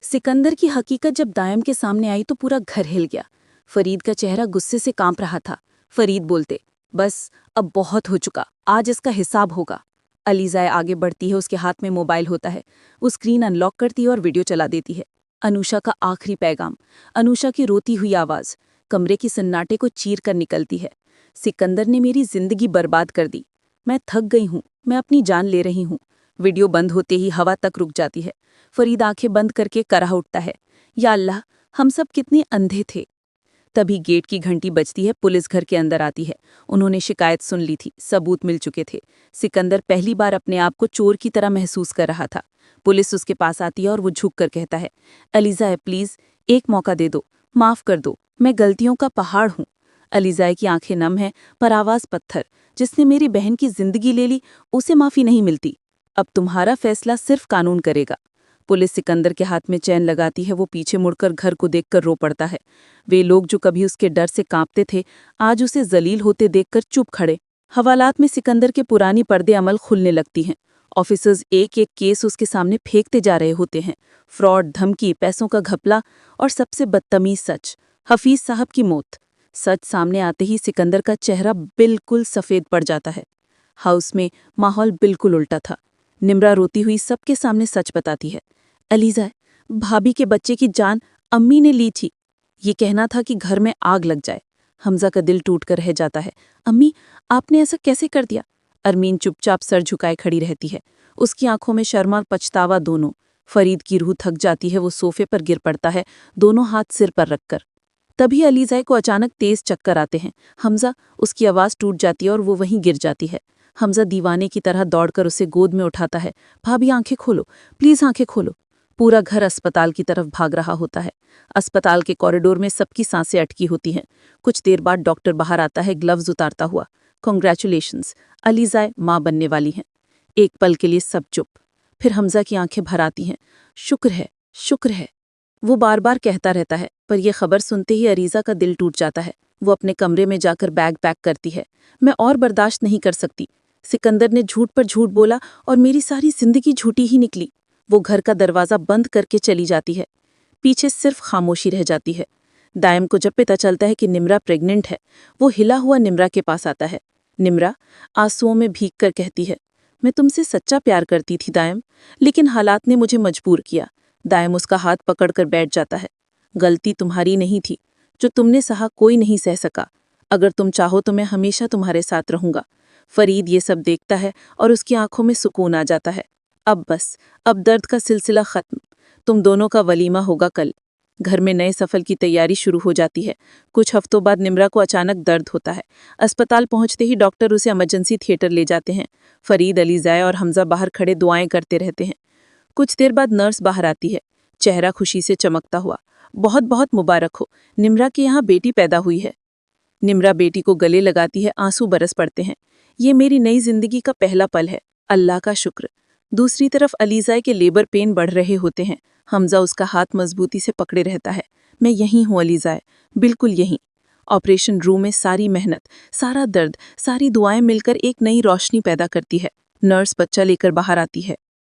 सिकंदर की हकीकत जब दायम के सामने आई तो पूरा घर हिल गया। फरीद का चेहरा गुस्से से कांप रहा था। फरीद बोलते, बस अब बहुत हो चुका, आज इसका हिसाब होगा। अलीज़ाए आगे बढ़ती है, उसके हाथ में मोबाइल होता है। वो स्क्रीन अनलॉक करती है और वीडियो चला देती है। अनुषा का आखिरी पैगाम, अनुषा की रोती हुई आवाज़ कमरे की सन्नाटे को चीर कर निकलती है। सिकंदर ने मेरी जिंदगी बर्बाद कर दी। मैं थक गई हूँ, मैं अपनी जान ले रही हूँ। वीडियो बंद होते ही हवा तक रुक जाती है। फरीद आंखें बंद करके कराह उठता है, या अल्लाह, हम सब कितने अंधे थे। तभी गेट की घंटी बजती है, पुलिस घर के अंदर आती है। उन्होंने शिकायत सुन ली थी, सबूत मिल चुके थे। सिकंदर पहली बार अपने आप को चोर की तरह महसूस कर रहा था। पुलिस उसके पास आती है और वो झुक कर कहता है, अलीज़ा प्लीज़, एक मौका दे दो, माफ़ कर दो, मैं गलतियों का पहाड़ हूँ। अलीज़ा की आंखें नम हैं पर आवाज़ पत्थर, जिसने मेरी बहन की जिंदगी ले ली उसे माफ़ी नहीं मिलती। अब तुम्हारा फैसला सिर्फ कानून करेगा। पुलिस सिकंदर के हाथ में चैन लगाती है। वो पीछे मुड़कर घर को देखकर रो पड़ता है। वे लोग जो कभी उसके डर से कांपते थे, आज उसे जलील होते देखकर चुप खड़े। हवालात में सिकंदर के पुरानी पर्दे अमल खुलने लगती हैं। ऑफिसर्स एक एक केस उसके सामने फेंकते जा रहे होते हैं। फ्रॉड, धमकी, पैसों का घपला और सबसे बदतमीज सच, हफीज साहब की मौत। सच सामने आते ही सिकंदर का चेहरा बिल्कुल सफ़ेद पड़ जाता है। हाउस में माहौल बिल्कुल उल्टा था। निम्रा रोती हुई सबके सामने सच बताती है, अलीज़ा, भाभी के बच्चे की जान अम्मी ने ली थी। ये कहना था कि घर में आग लग जाए। हमजा का दिल टूट कर रह जाता है। अम्मी, आपने ऐसा कैसे कर दिया? अरमीन चुपचाप सर झुकाए खड़ी रहती है। उसकी आंखों में शर्म और पछतावा दोनों। फरीद की रूह थक जाती है, वो सोफे पर गिर पड़ता है, दोनों हाथ सिर पर रखकर। तभी अलीज़ा को अचानक तेज चक्कर आते हैं। हमजा, उसकी आवाज़ टूट जाती है और वो वहीं गिर जाती है। हमजा दीवाने की तरह दौड़कर उसे गोद में उठाता है। भाभी, आंखें खोलो, प्लीज़ आंखें खोलो। पूरा घर अस्पताल की तरफ भाग रहा होता है। अस्पताल के कॉरिडोर में सबकी सांसें अटकी होती हैं। कुछ देर बाद डॉक्टर बाहर आता है, ग्लव्स उतारता हुआ। कॉन्ग्रेचुलेशंस, अलीज़ा माँ बनने वाली हैं। एक पल के लिए सब चुप। फिर हमजा की आंखें भर आती हैं। शुक्र है, शुक्र है, वो बार बार कहता रहता है, पर यह खबर सुनते ही अरीज़ा का दिल टूट जाता है। वो अपने कमरे में जाकर बैग पैक करती है। मैं और बर्दाश्त नहीं कर सकती। सिकंदर ने झूठ पर झूठ बोला और मेरी सारी जिंदगी झूठी ही निकली। वो घर का दरवाज़ा बंद करके चली जाती है। पीछे सिर्फ खामोशी रह जाती है। दायम को जब पता चलता है कि निम्रा प्रेग्नेंट है, वो हिला हुआ निम्रा के पास आता है। निम्रा आंसुओं में भीग कर कहती है, मैं तुमसे सच्चा प्यार करती थी दायम, लेकिन हालात ने मुझे मजबूर किया। दायम उसका हाथ पकड़कर बैठ जाता है। गलती तुम्हारी नहीं थी, जो तुमने सहा कोई नहीं सह सका। अगर तुम चाहो तो मैं हमेशा तुम्हारे साथ रहूंगा। फरीद ये सब देखता है और उसकी आंखों में सुकून आ जाता है। अब बस, अब दर्द का सिलसिला खत्म। तुम दोनों का वलीमा होगा कल। घर में नए सफर की तैयारी शुरू हो जाती है। कुछ हफ्तों बाद निम्रा को अचानक दर्द होता है। अस्पताल पहुंचते ही डॉक्टर उसे इमरजेंसी थिएटर ले जाते हैं। फरीद, अलीज़ा और हमजा बाहर खड़े दुआएं करते रहते हैं। कुछ देर बाद नर्स बाहर आती है, चेहरा खुशी से चमकता हुआ। बहुत बहुत मुबारक हो, निम्रा के यहाँ बेटी पैदा हुई है। निम्रा बेटी को गले लगाती है, आंसू बरस पड़ते हैं। ये मेरी नई जिंदगी का पहला पल है, अल्लाह का शुक्र। दूसरी तरफ अलीज़ा के लेबर पेन बढ़ रहे होते हैं। हमजा उसका हाथ मजबूती से पकड़े रहता है। मैं यहीं हूँ अलीज़ा, बिल्कुल यहीं। ऑपरेशन रूम में सारी मेहनत, सारा दर्द, सारी दुआएं मिलकर एक नई रोशनी पैदा करती है। नर्स बच्चा लेकर बाहर आती है।